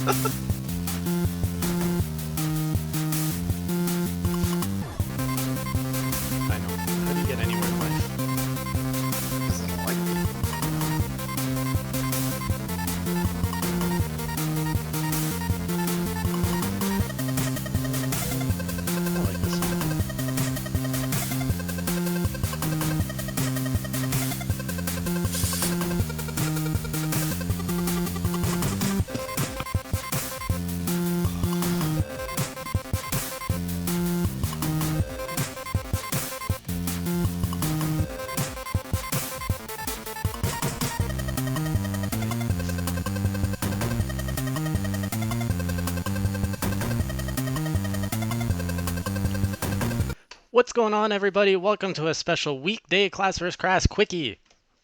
I know. How do you get anywhere in life? Doesn't like me. I like this song. What's going on, everybody? Welcome to a special weekday Class vs. Crass Quickie.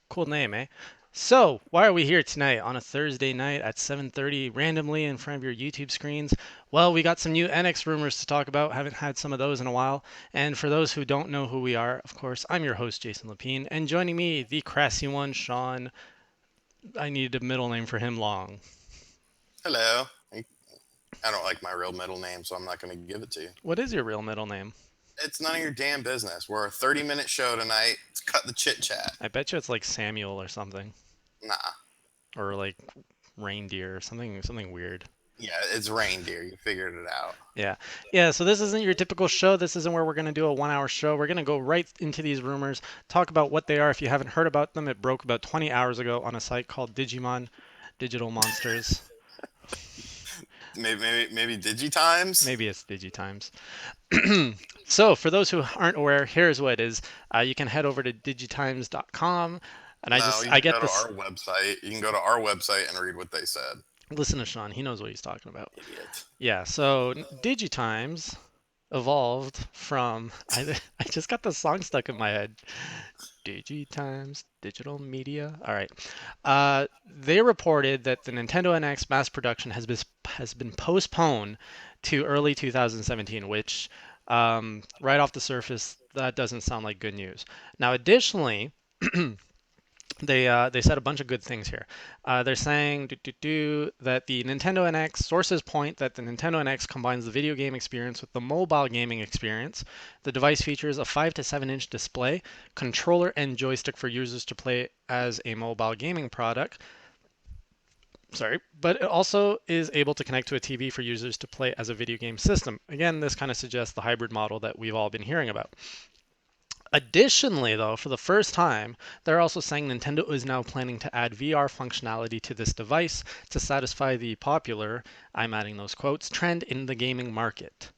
Cool name, eh? So, why are we here tonight on a Thursday night at 7:30 randomly in front of your YouTube screens? Well, we got some new NX rumors to talk about. Haven't had some of those in a while. And for those who don't know who we are, of course, I'm your host, Jason Lapine. And joining me, the crassy one, Shawn. I needed a middle name for him, Long. Hello. I don't like my real middle name, so I'm not going to give it to you. What is your real middle name? It's none of your damn business. We're a 30-minute show tonight. Let's cut the chit chat. I bet you it's like Samuel or something. Nah. Or like reindeer or something weird. Yeah, it's reindeer. You figured it out. Yeah. So this isn't your typical show. This isn't where we're going to do a 1 hour show. We're going to go right into these rumors, talk about what they are. If you haven't heard about them, it broke about 20 hours ago on a site called Digimon Digital Monsters. Maybe DigiTimes? Maybe it's DigiTimes. So for those who aren't aware, here's what it is. You can head over to digitimes.com. And No, you I can get go to this. our website. You can go to our website and read what they said. Listen to Shawn. He knows what he's talking about. Idiot. Yeah. So DigiTimes evolved from I just got the song stuck in my head. DigiTimes, digital media. All right. They reported that the Nintendo NX mass production has been postponed to early 2017, which right off the surface that doesn't sound like good news. Now, additionally, they said a bunch of good things here. They're saying that the Nintendo NX sources point that the Nintendo NX combines the video game experience with the mobile gaming experience. The device features a 5 to 7-inch display, controller, and joystick for users to play as a mobile gaming product. Sorry, but it also is able to connect to a TV for users to play as a video game system. Again, this kind of suggests the hybrid model that we've all been hearing about. Additionally, though, for the first time, they're also saying Nintendo is now planning to add VR functionality to this device to satisfy the popular, I'm adding those quotes, trend in the gaming market.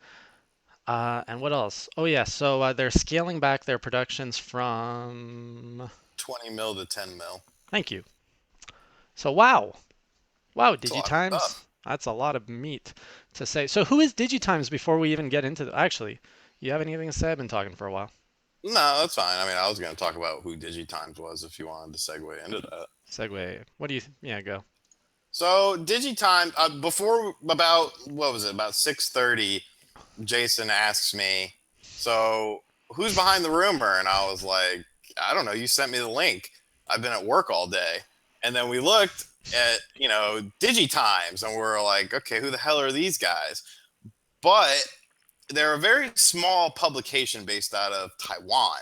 And what else? Oh, yeah, so they're scaling back their productions from. 20 mil to 10 mil. Thank you. So, wow. Wow, It's a lot of DigiTimes. stuff. That's a lot of meat to say. So, who is DigiTimes before we even get into the. Actually, you have anything to say? I've been talking for a while. No, that's fine. I mean, I was going to talk about who DigiTimes was if you wanted to segue into that. Segue. What do you. Yeah, go. So DigiTime, before about what was it? About 6:30, Jason asks me, "So who's behind the rumor?" And I was like, "I don't know. You sent me the link. I've been at work all day." And then we looked at DigiTimes, and we're like, "Okay, who the hell are these guys?" But they're a very small publication based out of Taiwan.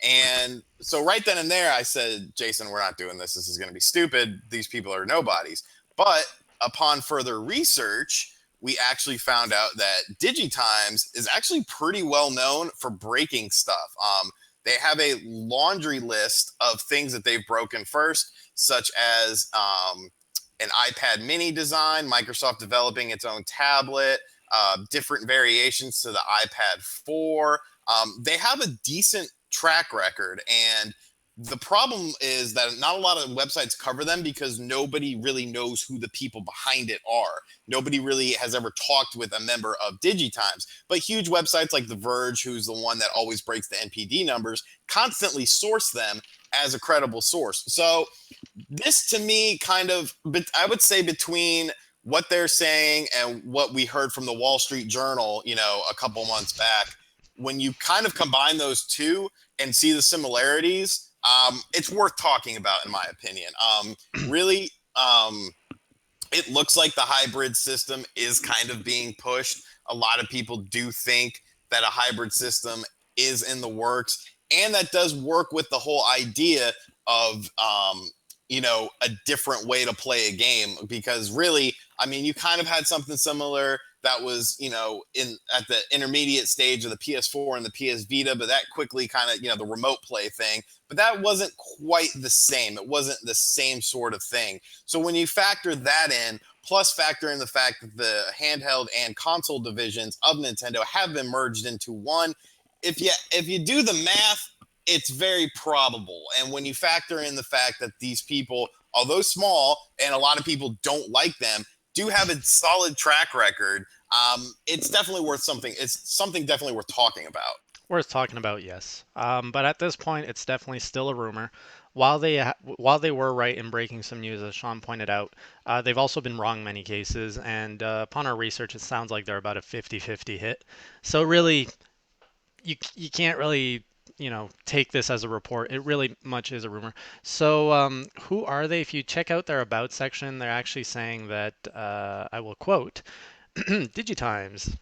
And so right then and there, I said, Jason, we're not doing this. This is going to be stupid. These people are nobodies. But upon further research, we actually found out that DigiTimes is actually pretty well known for breaking stuff. They have a laundry list of things that they've broken first, such as an iPad mini design, Microsoft developing its own tablet, different variations to the iPad 4. They have a decent track record, and the problem is that not a lot of websites cover them because nobody really knows who the people behind it are. Nobody really has ever talked with a member of DigiTimes, but huge websites like The Verge, who's the one that always breaks the NPD numbers, constantly source them as a credible source. So this to me kind of, I would say between what they're saying and what we heard from the Wall Street Journal, a couple months back, when you kind of combine those two and see the similarities, it's worth talking about, in my opinion. Really, It looks like the hybrid system is kind of being pushed. A lot of people do think that a hybrid system is in the works, and that does work with the whole idea of a different way to play a game. Because really, I mean, you kind of had something similar that was in at the intermediate stage of the PS4 and the PS Vita, but that quickly kind of the remote play thing. But that wasn't quite the same. It wasn't the same sort of thing. So when you factor that in, plus factor in the fact that the handheld and console divisions of Nintendo have been merged into one, if you do the math, it's very probable. And when you factor in the fact that these people, although small and a lot of people don't like them, do have a solid track record, it's definitely worth something. It's something definitely worth talking about. Worth talking about, yes. But at this point, it's definitely still a rumor. While they were right in breaking some news, as Shawn pointed out, they've also been wrong in many cases. And upon our research, it sounds like they're about a 50-50 hit. So really, you can't really take this as a report. It really much is a rumor. So who are they? If you check out their about section, they're actually saying that I will quote DigiTimes.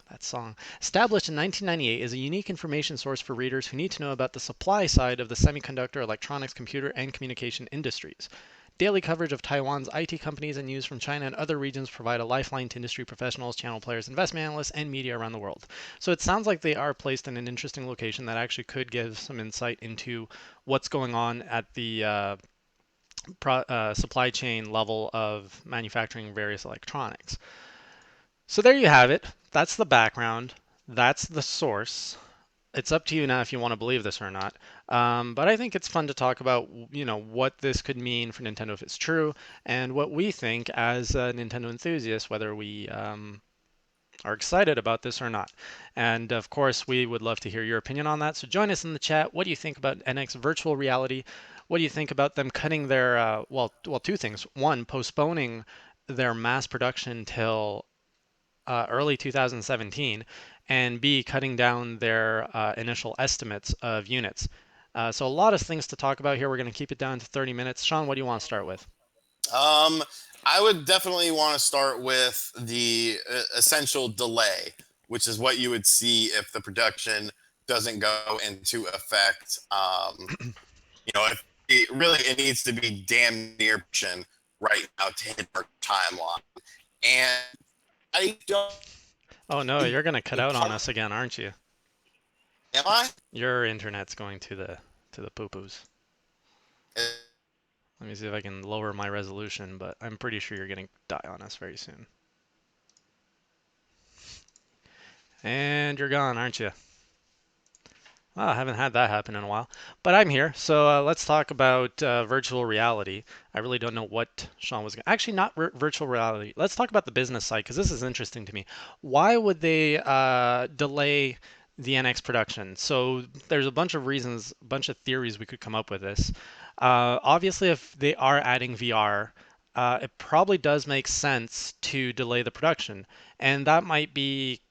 That song. Established in 1998 is a unique information source for readers who need to know about the supply side of the semiconductor, electronics, computer, and communication industries. Daily coverage of Taiwan's IT companies and news from China and other regions provide a lifeline to industry professionals, channel players, investment analysts, and media around the world. So it sounds like they are placed in an interesting location that actually could give some insight into what's going on at the supply chain level of manufacturing various electronics. So there you have it. That's the background. That's the source. It's up to you now if you want to believe this or not. But I think it's fun to talk about, what this could mean for Nintendo if it's true, and what we think as Nintendo enthusiasts, whether we are excited about this or not. And of course, we would love to hear your opinion on that. So join us in the chat. What do you think about NX virtual reality? What do you think about them cutting their two things. One, postponing their mass production till early 2017, and B, cutting down their initial estimates of units. So a lot of things to talk about here. We're going to keep it down to 30 minutes. Shawn, what do you want to start with? Um, I would definitely want to start with the essential delay, which is what you would see if the production doesn't go into effect. If it needs to be damn near production right now to hit our timeline. And I don't. Oh no, you're going to cut out on Part, us again, aren't you? am I? Your internet's going to the poo-poos. Let me see if I can lower my resolution, but I'm pretty sure you're going to die on us very soon. And you're gone, aren't you? Well, I haven't had that happen in a while, but I'm here. So let's talk about virtual reality. I really don't know what Shawn was going to. Actually, not virtual reality. Let's talk about the business side because this is interesting to me. Why would they delay the NX production? So there's a bunch of reasons, a bunch of theories we could come up with this. Obviously, if they are adding VR, it probably does make sense to delay the production. And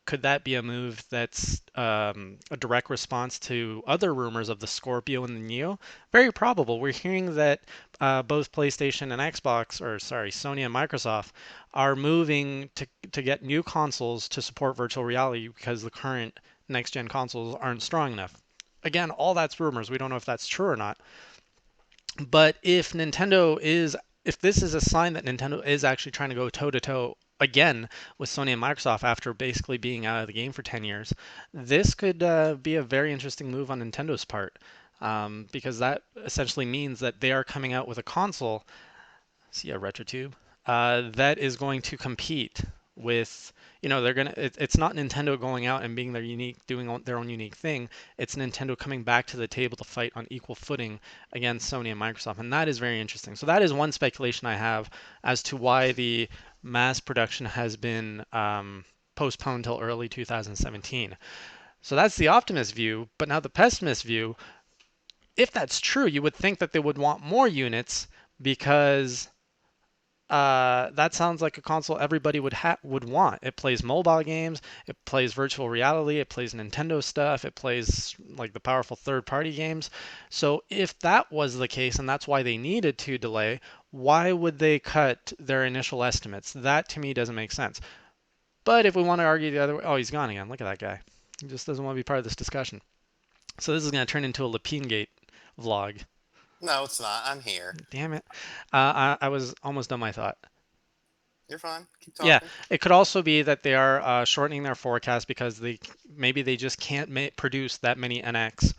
could that be a move that's a direct response to other rumors of the Scorpio and the Neo? Very probable. We're hearing that both PlayStation and Xbox, or sorry, Sony and Microsoft, are moving to get new consoles to support virtual reality because the current next gen consoles aren't strong enough. Again, all that's rumors. We don't know if that's true or not. But if this is a sign that Nintendo is actually trying to go toe to toe again with Sony and Microsoft after basically being out of the game for 10 years, this could be a very interesting move on Nintendo's part. Because that essentially means that they are coming out with a console, see a RetroTube, that is going to compete with, it's not Nintendo going out and being doing their own unique thing. It's Nintendo coming back to the table to fight on equal footing against Sony and Microsoft, and that is very interesting. So that is one speculation I have as to why the mass production has been postponed till early 2017. So that's the optimist view, but now the pessimist view, if that's true, you would think that they would want more units because that sounds like a console everybody would want. It plays mobile games, it plays virtual reality, it plays Nintendo stuff, it plays like the powerful third-party games. So if that was the case and that's why they needed to delay, Why would they cut their initial estimates? That to me doesn't make sense. But if we want to argue the other way, oh, he's gone again. Look at that guy. He just doesn't want to be part of this discussion. So this is going to turn into a Lapine vlog. No, it's not. I'm here. Damn it. I was almost done my thought. You're fine. Keep Yeah, talking. it could also be that they are shortening their forecast because maybe they just can't produce that many NX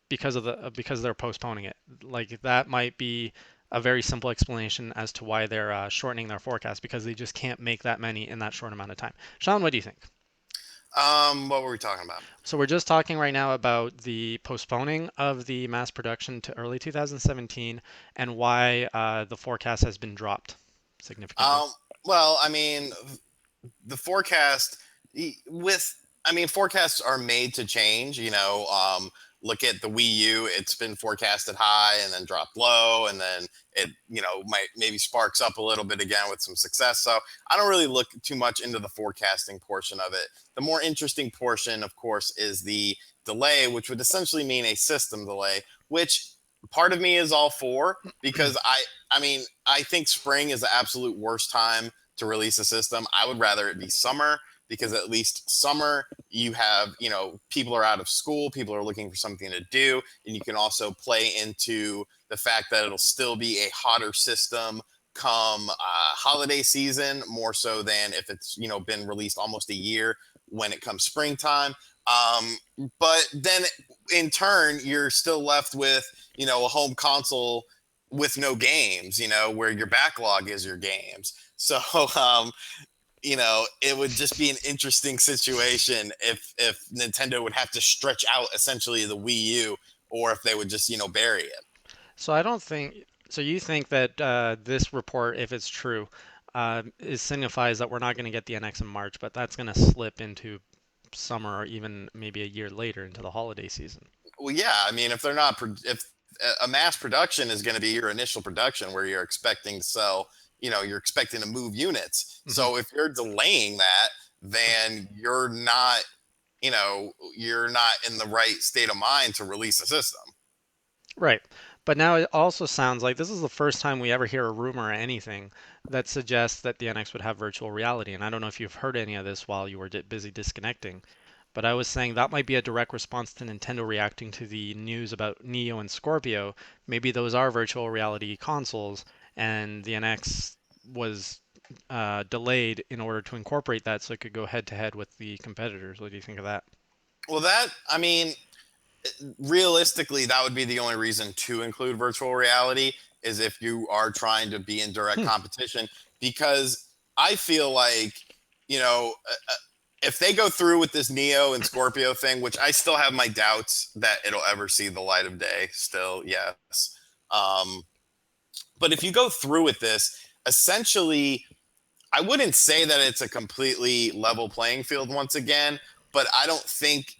because they're postponing it. Like that might be a very simple explanation as to why they're shortening their forecast because they just can't make that many in that short amount of time. Shawn, what do you think? What were we talking about? So we're just talking right now about the postponing of the mass production to early 2017 and why the forecast has been dropped significantly. Um, well, I mean, the forecast with I mean forecasts are made to change. Look at the Wii U; it's been forecasted high and then dropped low, and then it might maybe sparks up a little bit again with some success. So I don't really look too much into the forecasting portion of it. The more interesting portion, of course, is the delay, which would essentially mean a system delay, which part of me is all for because I mean I think spring is the absolute worst time to release a system. I would rather it be summer because at least summer you have, people are out of school, people are looking for something to do, and you can also play into the fact that it'll still be a hotter system come holiday season, more so than if it's, been released almost a year when it comes springtime. But then in turn, you're still left with, a home console with no games, where your backlog is your games. So, it would just be an interesting situation if Nintendo would have to stretch out essentially the Wii U, or if they would just bury it. So I don't think. So you think that this report, if it's true, is signifies that we're not going to get the NX in March, but that's going to slip into summer or even maybe a year later into the holiday season. Well, yeah, I mean, if they're not, if a mass production is going to be your initial production where you're expecting to sell, you're expecting to move units. Hmm. So if you're delaying that, then you're not in the right state of mind to release a system. Right. But now it also sounds like this is the first time we ever hear a rumor or anything that suggests that the NX would have virtual reality. And I don't know if you've heard any of this while you were busy disconnecting, but I was saying that might be a direct response to Nintendo reacting to the news about Neo and Scorpio. Maybe those are virtual reality consoles, and the NX was delayed in order to incorporate that so it could go head to head with the competitors. What do you think of that? Well, I mean, realistically, that would be the only reason to include virtual reality is if you are trying to be in direct Hmm. competition. Because I feel like, you know, if they go through with this Neo and Scorpio thing, which I still have my doubts that it'll ever see the light of day, still, yes. Um, but if you go through with this, essentially, I wouldn't say that it's a completely level playing field once again, but I don't think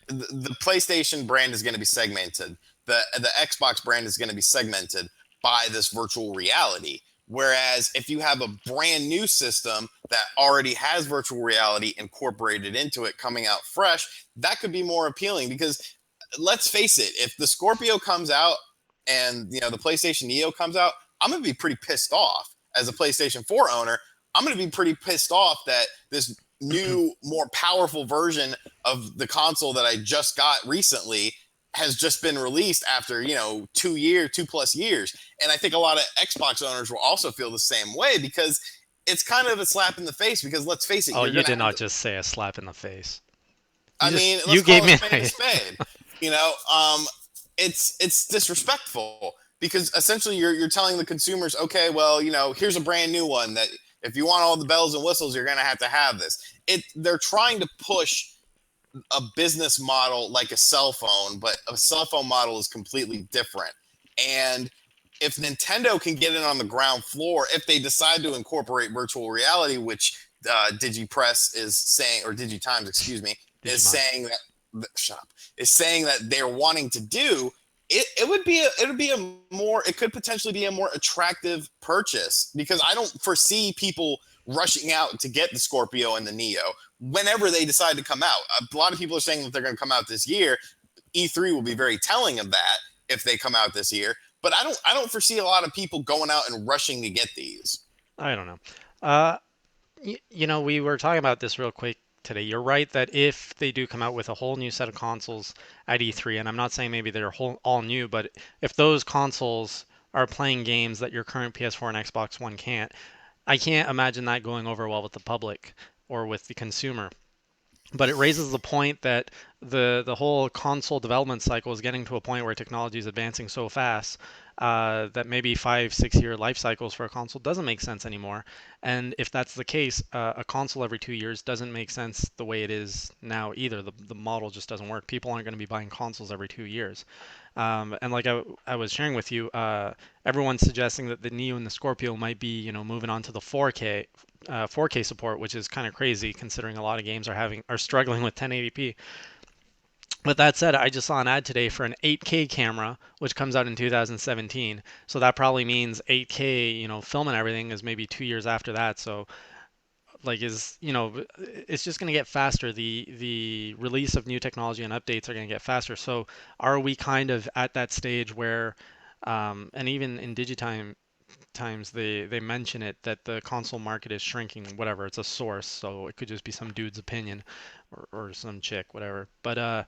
the PlayStation brand is going to be segmented. The Xbox brand is going to be segmented by this virtual reality. Whereas if you have a brand new system that already has virtual reality incorporated into it coming out fresh, that could be more appealing because let's face it, if the Scorpio comes out and the PlayStation Neo comes out, I'm going to be pretty pissed off as a PlayStation 4 owner. I'm going to be pretty pissed off that this new, more powerful version of the console that I just got recently has just been released after 2+ years. And I think a lot of Xbox owners will also feel the same way because it's kind of a slap in the face. Because let's face it, Oh, you're you gonna did have not to. just say a slap in the face. I mean, You let's gave call a me spade a spade. You know, it's disrespectful because essentially you're telling the consumers, okay, well, here's a brand new one that if you want all the bells and whistles, you're gonna have this. They're trying to push a business model like a cell phone, but a cell phone model is completely different. And if Nintendo can get in on the ground floor, if they decide to incorporate virtual reality, which DigiPress is saying, or DigiTimes, excuse me, is Digimon. saying shut up, is saying that they're wanting to do, it could potentially be a more attractive purchase because I don't foresee people rushing out to get the Scorpio and the Neo whenever they decide to come out. A lot of people are saying that they're going to come out this year. E3 will be very telling of that if they come out this year. but I don't foresee a lot of people going out and rushing to get these. I don't know. Uh, we were talking about this real quick today. You're right that if they do come out with a whole new set of consoles at E3, and I'm not saying maybe they're all new, but if those consoles are playing games that your current PS4 and Xbox One can't, I can't imagine that going over well with the public or with the consumer. But it raises the point that the whole console development cycle is getting to a point where technology is advancing so fast that maybe 5, 6 year life cycles for a console doesn't make sense anymore. And if that's the case, a console every 2 years doesn't make sense the way it is now either. The model just doesn't work. People aren't going to be buying consoles every 2 years. And like I was sharing with you, everyone's suggesting that the Neo and the Scorpio might be, moving on to the 4K support, which is kind of crazy considering a lot of games are struggling with 1080p. With that said, I just saw an ad today for an 8K camera, which comes out in 2017. So that probably means 8K, film and everything is maybe 2 years after that. So like it's just going to get faster. The release of new technology and updates are going to get faster. So are we kind of at that stage where and even in digitime times they mention it that the console market is shrinking, whatever, it's a source, so it could just be some dude's opinion or some chick, whatever. But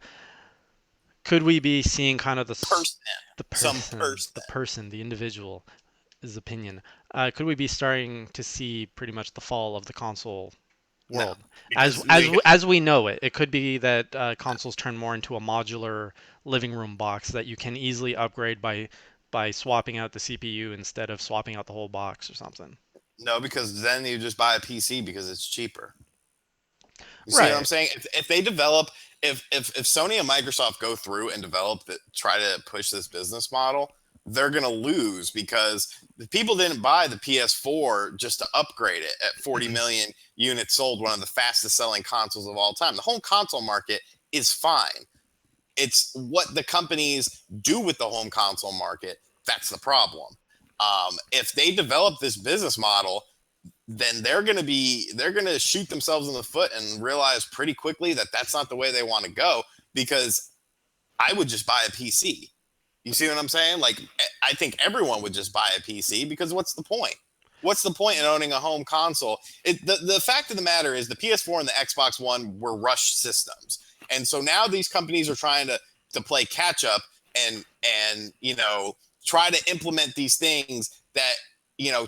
could we be seeing kind of Person, the some person, person. the individual, his opinion? Could we be starting to see pretty much the fall of the console No, world because because as we know it? It could be that consoles turn more into a modular living room box that you can easily upgrade by swapping out the CPU instead of swapping out the whole box or something. no, because then you just buy a PC because it's cheaper. You see what I'm Right. saying? If they develop, if Sony and Microsoft go through and develop that, try to push this business model, they're gonna lose because the people didn't buy the PS4 just to upgrade it at 40 million units sold, one of the fastest selling consoles of all time. The home console market is fine. It's what the companies do with the home console market that's the problem. If they develop this business model, then they're going to shoot themselves in the foot and realize pretty quickly that that's not the way they want to go, because I would just buy a PC. You see what I'm saying? Like, I think everyone would just buy a PC, because what's the point? What's the point in owning a home console? The fact of the matter is the PS4 and the Xbox One were rushed systems. And so now these companies are trying to play catch up and try to implement these things that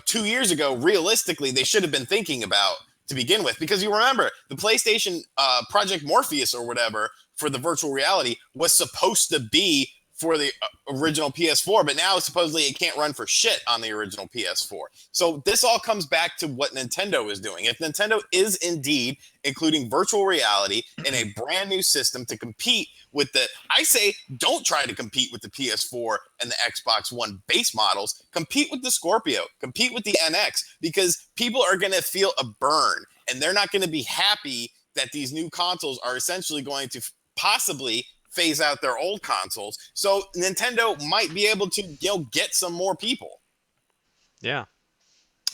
2 years ago realistically they should have been thinking about to begin with, because you remember the PlayStation Project Morpheus or whatever for the virtual reality was supposed to be for the original PS4, but now supposedly it can't run for shit on the original PS4. So this all comes back to what Nintendo is doing. If Nintendo is indeed including virtual reality in a brand new system to compete with I say don't try to compete with the PS4 and the Xbox One base models. Compete with the Scorpio, compete with the NX, because people are going to feel a burn and they're not going to be happy that these new consoles are essentially going to possibly phase out their old consoles. So Nintendo might be able to, get some more people. Yeah.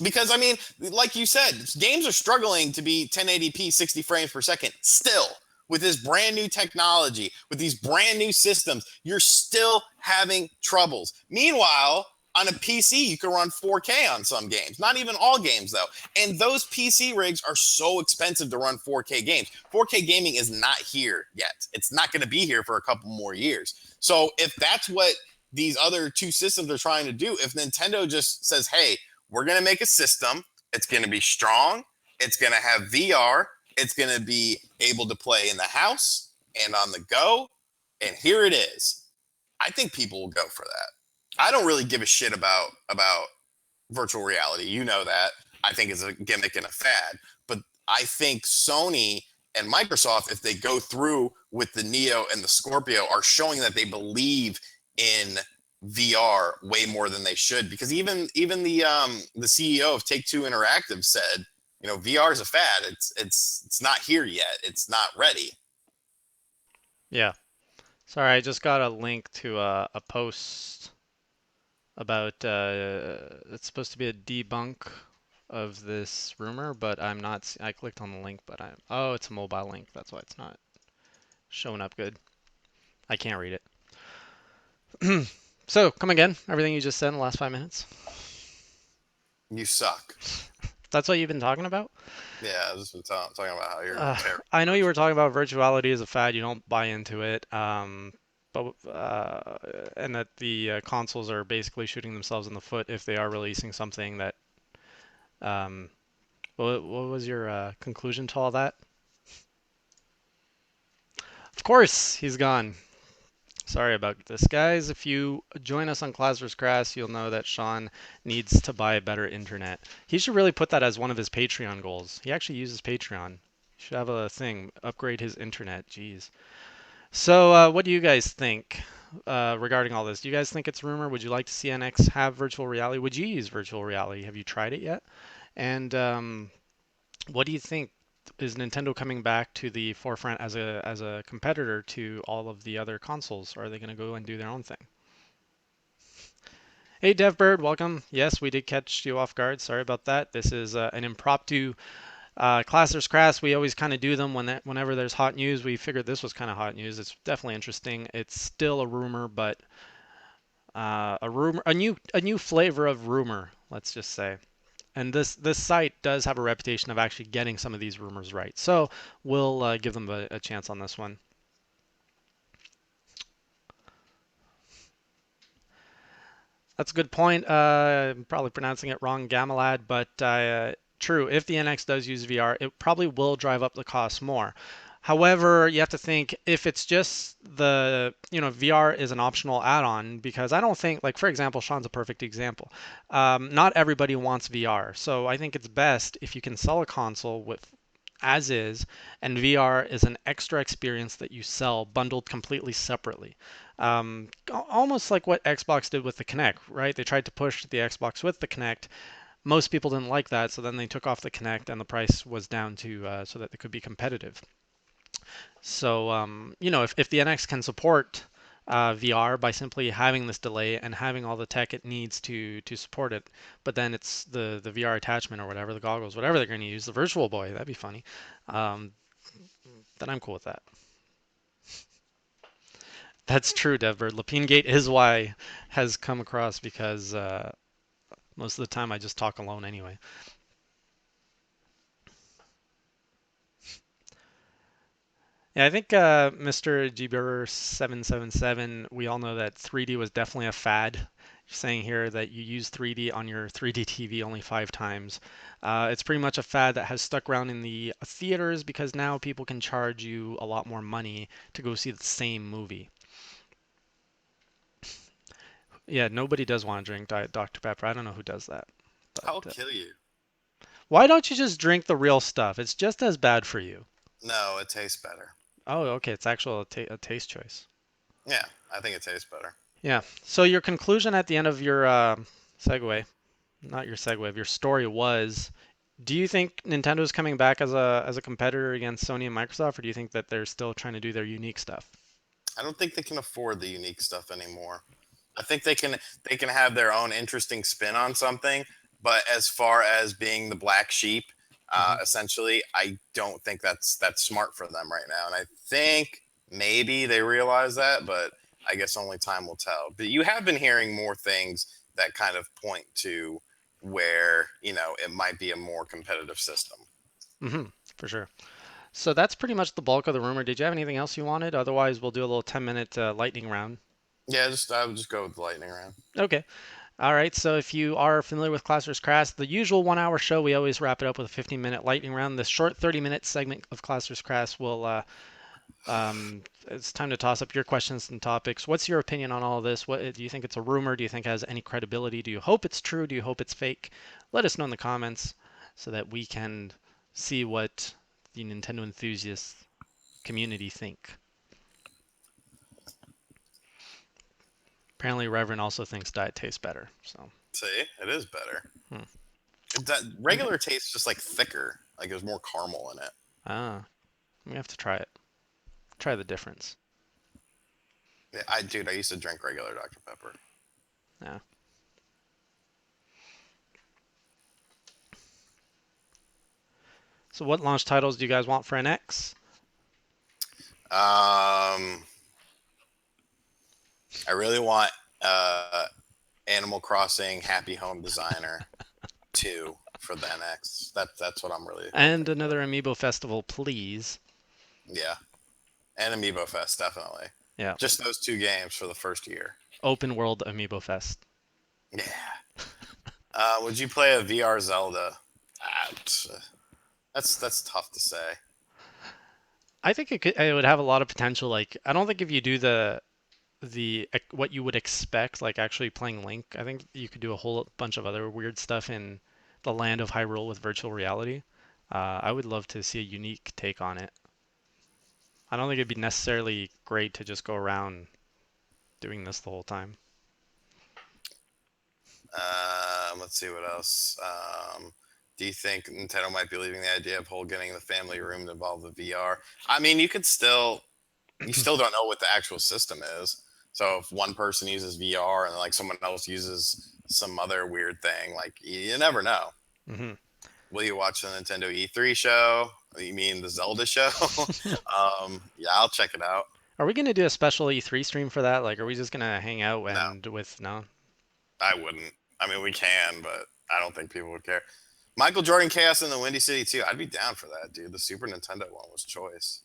Because I mean, like you said, games are struggling to be 1080p 60 frames per second still. With this brand new technology, with these brand new systems, you're still having troubles. Meanwhile, on a PC, you can run 4K on some games. Not even all games, though. And those PC rigs are so expensive to run 4K games. 4K gaming is not here yet. It's not going to be here for a couple more years. So if that's what these other two systems are trying to do, if Nintendo just says, hey, we're going to make a system, it's going to be strong, it's going to have VR, it's going to be able to play in the house and on the go, and here it is. I think people will go for that. I don't really give a shit about virtual reality. You know that. I think it's a gimmick and a fad. But I think Sony and Microsoft, if they go through with the Neo and the Scorpio, are showing that they believe in VR way more than they should. Because even the CEO of Take Two Interactive said, VR is a fad. It's not here yet. It's not ready. Yeah. Sorry, I just got a link to a post about it's supposed to be a debunk of this rumor, but I'm not. I clicked on the link, but oh, it's a mobile link. That's why it's not showing up good. I can't read it. So, come again. Everything you just said in the last 5 minutes. You suck. That's what you've been talking about? Yeah, I've just been talking about how you're Uh, terrible I know at you were virtual. talking about virtuality as a fad. You don't buy into it. But and that the consoles are basically shooting themselves in the foot if they are releasing something that. Um, what was your conclusion to all that? Of course, he's gone. Sorry about this, guys. If you join us on Class vs. Crass, you'll know that Shawn needs to buy better internet. He should really put that as one of his Patreon goals. He actually uses Patreon. He should have a thing, upgrade his internet. Jeez. So, what do you guys think regarding all this? Do you guys think it's rumor? Would you like to see NX have virtual reality? Would you use virtual reality? Have you tried it yet? And what do you think? Is Nintendo coming back to the forefront as a competitor to all of the other consoles? Or are they going to go and do their own thing? Hey, DevBird, welcome. Yes, we did catch you off guard. Sorry about that. This is an impromptu Class vs. Crass. We always kind of do them whenever there's hot news. We figured this was kind of hot news. It's definitely interesting. It's still a rumor, but a new flavor of rumor, let's just say. And this site does have a reputation of actually getting some of these rumors right. So we'll give them a chance on this one. That's a good point. I'm probably pronouncing it wrong, Gamalad, but true. If the NX does use VR, it probably will drive up the cost more. However, you have to think if it's just VR is an optional add-on because I don't think, like, for example, Shawn's a perfect example. Not everybody wants VR. So I think it's best if you can sell a console with as is, and VR is an extra experience that you sell bundled completely separately. Almost like what Xbox did with the Kinect, right? They tried to push the Xbox with the Kinect. Most people didn't like that, so then they took off the Kinect and the price was down to so that they could be competitive. So, if the NX can support VR by simply having this delay and having all the tech it needs to support it, but then it's the VR attachment or whatever, the goggles, whatever they're going to use, the Virtual Boy, that'd be funny. Um, then I'm cool with that. That's true, Devbird. Lapine Gate is why has come across because most of the time I just talk alone anyway. Yeah, I think Mr. Gber777, we all know that 3D was definitely a fad. You're saying here that you use 3D on your 3D TV only 5 times. It's pretty much a fad that has stuck around in the theaters because now people can charge you a lot more money to go see the same movie. Yeah, nobody does want to drink Diet Dr. Pepper. I don't know who does that. But I'll kill you. why don't you just drink the real stuff? It's just as bad for you. No, it tastes better. Oh, okay. It's actual a taste choice. Yeah, I think it tastes better. Yeah. So your conclusion at the end of your segue, not your segue, of your story was, do you think Nintendo's coming back as a competitor against Sony and Microsoft, or do you think that they're still trying to do their unique stuff? I don't think they can afford the unique stuff anymore. I think they can have their own interesting spin on something, but as far as being the black sheep, Hmm. essentially, I don't think that's smart for them right now. And I think maybe they realize that, but I guess only time will tell. But you have been hearing more things that kind of point to where it might be a more competitive system. Hmm. For sure. So that's pretty much the bulk of the rumor. Did you have anything else you wanted? Otherwise, we'll do a little 10-minute lightning round. Yeah, just I would just go with the lightning round. Okay. All right, so if you are familiar with Class vs. Crass, the usual 1 hour show, we always wrap it up with a 15-minute lightning round. This short 30-minute segment of Class vs. Crass will, it's time to toss up your questions and topics. What's your opinion on all of this? What do you think it's a rumor? Do you think it has any credibility? Do you hope it's true? Do you hope it's fake? Let us know in the comments so that we can see what the Nintendo enthusiast community think. Apparently, Reverend also thinks diet tastes better. So, See, it is better. hmm. That Okay. regular tastes just like thicker, like there's more caramel in it. Ah, we have to try it. Try the difference. Yeah, dude, I used to drink regular Dr Pepper. Yeah. So, what launch titles do you guys want for NX? I really want uh, Animal Crossing Happy Home Designer 2 for the NX. That's what I'm really And thinking of. another Amiibo festival, please. Yeah, and Amiibo Fest definitely. Yeah. Just those two games for the first year. Open World Amiibo Fest. Yeah. Would you play a VR Zelda? Ah, that's tough to say. I think it would have a lot of potential. Like, I don't think if you do the what you would expect, like actually playing Link, I think you could do a whole bunch of other weird stuff in the land of Hyrule with virtual reality. I would love to see a unique take on it. I don't think it'd be necessarily great to just go around doing this the whole time. Let's see what else. Do you think Nintendo might be leaving the idea of whole getting the family room to involve the VR? I mean, you still don't know what the actual system is. So if one person uses VR and like someone else uses some other weird thing, like you never know. Hmm. Will you watch the Nintendo E3 show? You mean the Zelda show? Yeah, I'll check it out. Are we gonna do a special E3 stream for that? Like, are we just gonna hang out No, and with no? I wouldn't. I mean, we can, but I don't think people would care. Michael Jordan Chaos in the Windy City too. I'd be down for that, dude. The Super Nintendo one was choice.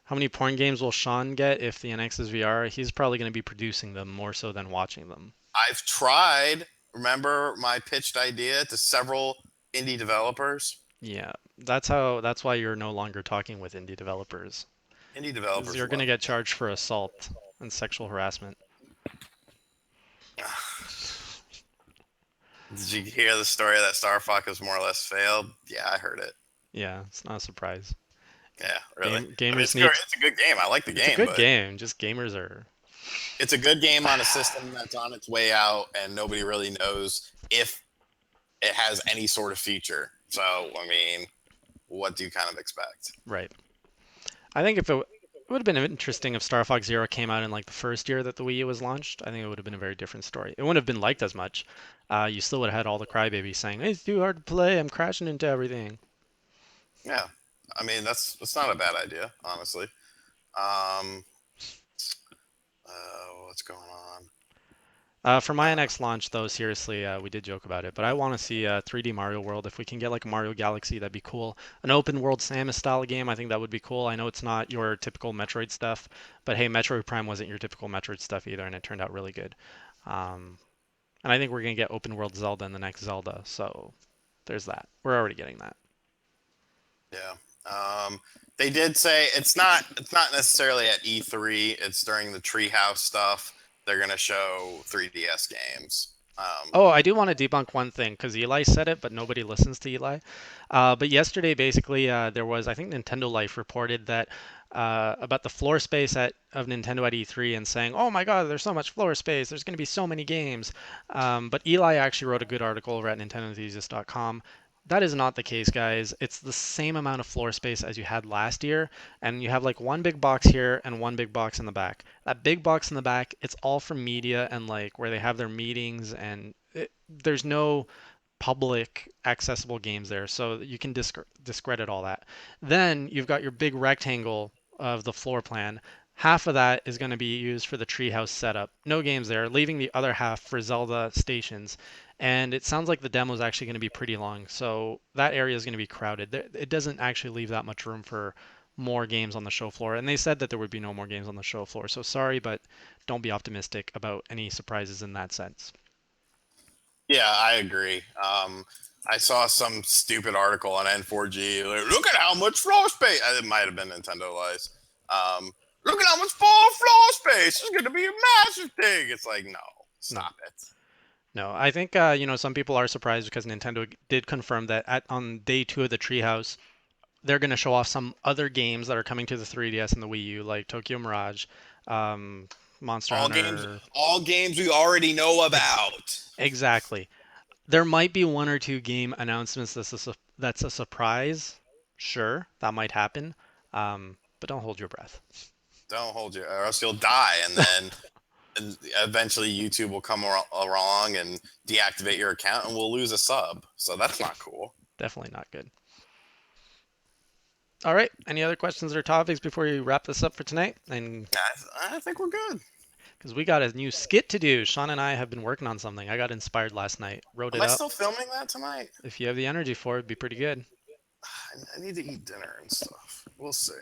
How many porn games will Shawn get if the NX is VR? He's probably gonna be producing them more so than watching them. I've tried. Remember my pitched idea to several indie developers? Yeah, that's why you're no longer talking with indie developers. Indie Because developers you're gonna love get charged for assault and sexual harassment. me. Did you hear the story that Star Fox has more or less failed? Yeah, I heard it. Yeah, it's not a surprise. Yeah, really. I mean, Gamers need. it's a good game. I like the It's a game, good but game. Just gamers are. it's a good game on a system that's on its way out, and nobody really knows if it has any sort of feature. So, I mean, what do you kind of expect? Right. I think if it would have been interesting if Star Fox Zero came out in like the first year that the Wii U was launched. I think it would have been a very different story. It wouldn't have been liked as much. You still would have had all the crybabies saying, "It's too hard to play. I'm crashing into everything." Yeah, I mean, that's not a bad idea, honestly. Um, what's going on? For my NX launch, though, seriously, we did joke about it, but I want to see a 3D Mario World. If we can get like a Mario Galaxy, that'd be cool. An open world Samus style game, I think that would be cool. I know it's not your typical Metroid stuff, but hey, Metroid Prime wasn't your typical Metroid stuff either, and it turned out really good. Um, and I think we're gonna get open world Zelda in the next Zelda, so there's that. We're already getting that. Yeah. They did say it's not necessarily at E3. It's during the Treehouse stuff. They're gonna show 3DS games. Oh, I do want to debunk one thing because Eli said it, but nobody listens to Eli. But yesterday, basically, there was, I think Nintendo Life reported that about the floor space of Nintendo at E3 and saying, "Oh my God, there's so much floor space. There's going to be so many games." But Eli actually wrote a good article over at NintendoEnthusiast.com. That is not the case, guys. It's the same amount of floor space as you had last year, and you have like one big box here and one big box in the back. That big box in the back, it's all for media and like where they have their meetings, and there's no public accessible games there, so you can discredit all that. Then you've got your big rectangle of the floor plan. Half of that is going to be used for the treehouse setup. No games there, leaving the other half for Zelda stations. And it sounds like the demo is actually going to be pretty long, so that area is going to be crowded. It doesn't actually leave that much room for more games on the show floor. And they said that there would be no more games on the show floor. So sorry, but don't be optimistic about any surprises in that sense. Yeah, I agree. I saw some stupid article on N4G. Like, look at how much floor space. It might have been Nintendo Lies. Look at how much floor space. It's going to be a massive thing. It's like, no, No, stop it. no. I think some people are surprised because Nintendo did confirm that on day two of the Treehouse, they're going to show off some other games that are coming to the 3DS and the Wii U, like Tokyo Mirage, um, Monster All games, Hunter. all games we already know Ex- about. exactly. There might be one or two game announcements that's a surprise. Sure, that might happen. But don't hold your breath. Don't hold your, or else you'll die, and then and eventually YouTube will come along and deactivate your account, and we'll lose a sub. So that's not cool. Definitely not good. All right. Any other questions or topics before we wrap this up for tonight? And I think we're good. because we got a new skit to do. Shawn and I have been working on something. I got inspired last night, wrote Am it I up. still filming that tonight? If you have the energy for it, it'd be pretty good. I need to eat dinner and stuff. We'll see.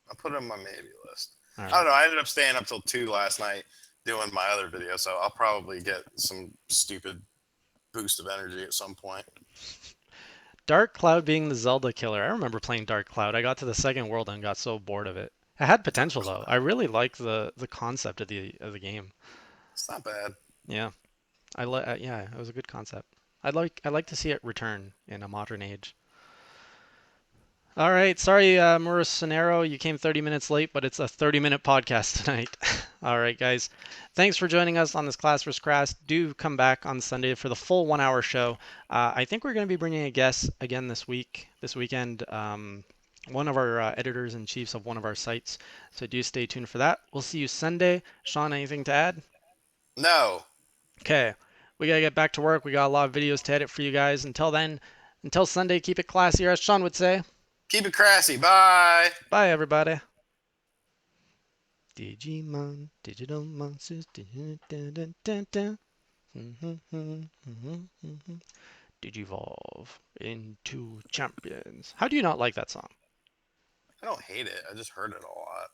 I'll put it on my maybe list. All I right. don't know. I ended up staying up till 2 last night doing my other video, so I'll probably get some stupid boost of energy at some point. Dark Cloud being the Zelda killer. I remember playing Dark Cloud. I got to the second world and got so bored of it. It had Dark potential though. I Cloud. really liked the concept of the game. It's not bad. Yeah, yeah, it was a good concept. I'd like to see it return in a modern age. All right, sorry, Murasanero, you came 30 minutes late, but it's a 30-minute podcast tonight. All right, guys, thanks for joining us on this Class vs. Crass. Do come back on Sunday for the full 1 hour show. I think we're going to be bringing a guest again this weekend. One of our editors in chiefs of one of our sites. So do stay tuned for that. We'll see you Sunday. Shawn, anything to add? No. Okay, we gotta get back to work. We got a lot of videos to edit for you guys. Until then, until Sunday, keep it classy, as Shawn would say. Keep it crassy. Bye. Bye, everybody. Digimon, digital monsters. Digivolve into champions. How do you not like that song? I don't hate it. I just heard it a lot.